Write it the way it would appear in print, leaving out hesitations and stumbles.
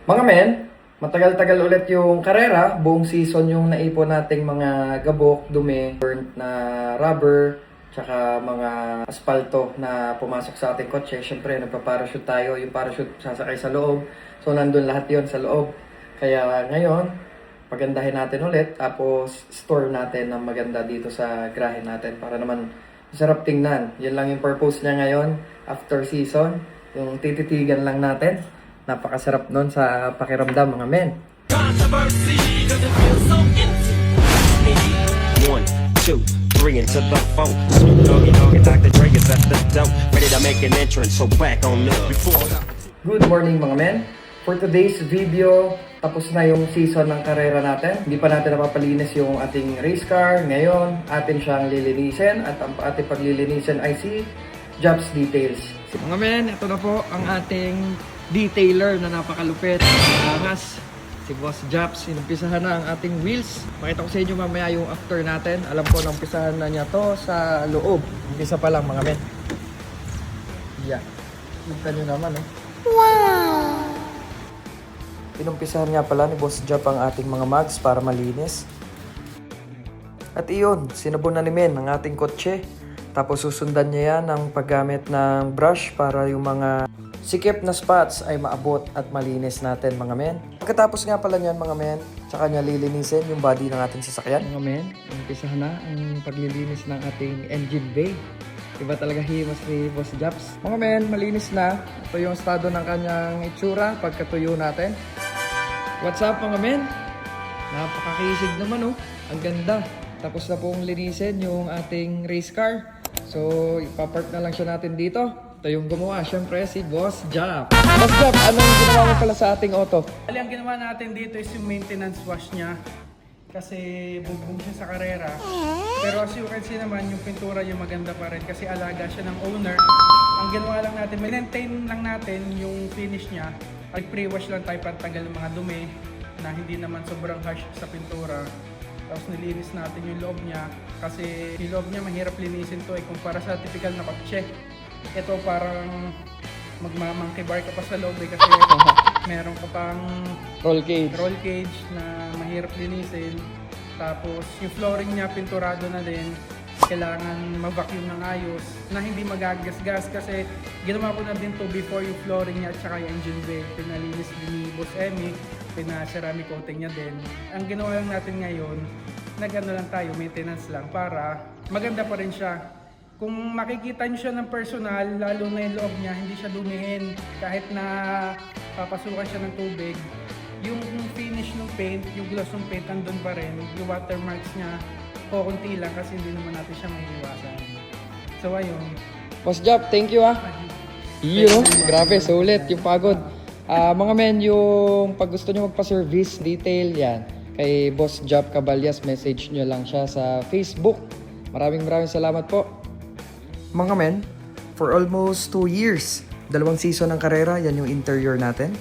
Mga men, matagal-tagal ulit yung karera, buong season yung naipon nating mga gabok, dumi, burnt na rubber, tsaka mga asfalto na pumasok sa ating kotse. Siyempre, nagpa-parachute tayo, yung parachute sasakay sa loob. So, nandun lahat yon sa loob. Kaya ngayon, pagandahin natin ulit, tapos store natin ng maganda dito sa garahe natin para naman masarap tingnan. Yan lang yung purpose niya ngayon, after season, yung tititigan lang natin. Napakasarap nun sa pakiramdam, mga men. Controversy, cause it feels so empty. 1, 2, 3 into the phone. Snoop Doggy Dogg and Dr. Dre is at the door, ready to make an entrance. So back on up. Good morning, mga men. For today's video, tapos na yung season ng karera natin. Hindi pa natin napapalinis yung ating race car. Ngayon, atin siyang lilinisin at ang ating paglilinisin ay si Jobs Details. Mga men, ito na po ang ating detailer na napakalupit. Angas, si Boss Jobs. Inumpisahan na ang ating wheels. Makita ko sa inyo mamaya yung after natin. Alam ko, naumpisahan na niya to sa loob. Umpisa pa lang, mga men. Yeah. Kita nyo naman, eh. Wow! Inumpisahan nga pala ni Boss Job ang ating mga mags para malinis. At iyon, sinabon na ni Men ang ating kotse. Tapos susundan niya yan ng paggamit ng brush para yung mga sikip na spots ay maabot at malinis natin, mga men. Pagkatapos nga pala niyan, mga men, tsaka niya lilinisin yung body ng ating sasakyan. Mga men, umpisahan na ang paglilinis ng ating engine bay. Iba talaga himas ni Boss Jobs. Mga men, malinis na. Ito yung estado ng kanyang itsura pagkatuyo natin. What's up, mga men? Napakakisig naman, oh. Ang ganda. Tapos na pong linisin yung ating race car. So, ipapark na lang siya natin dito. Ito yung gumawa, syempre, si Boss Job. Boss Job, anong ginawa mo pala sa ating auto? Bali, ang ginawa natin dito is yung maintenance wash niya. Kasi bugbog siya sa karera. Pero as you can see naman, yung pintura niya maganda pa rin kasi alaga siya ng owner. Ang ginawa lang natin, maintain lang natin yung finish niya. Nag-pre-wash lang tayo para tagal ng mga dumi na hindi naman sobrang harsh sa pintura. Tapos nilinis natin yung loob niya kasi yung loob niya mahirap linisin to kumpara sa typical na kotse. Ito parang magmamangke bar ka pa sa loob kasi meron ka pang Roll cage na mahirap linisin. Tapos yung flooring niya pinturado na din. Kailangan ma-vacuum ng ayos na hindi magagasgas kasi ginawa ko na din to before yung flooring niya at saka yung engine bay. Pinalinis din ni Boss Emmy, pina-ceramic coating niya din. Ang ginawa lang natin ngayon, nag-ano lang tayo, maintenance lang para maganda pa rin siya. Kung makikita niyo siya ng personal, lalo na yung loob niya, hindi siya dumihin. Kahit na papasukan siya ng tubig, yung finish ng paint, yung gloss ng paint, andun pa rin. Yung watermarks niya, kukunti lang kasi hindi naman natin siya maiiwasan. So ayun. Boss Job, thank you ah. Iyo, grabe, sulit yung pagod. Mga men, yung pag gusto nyo magpa-service, detail yan. Kay Boss Job Caballas, message nyo lang siya sa Facebook. Maraming salamat po. Mga men, for almost 2 years, 2 season ng karera, yan yung interior natin.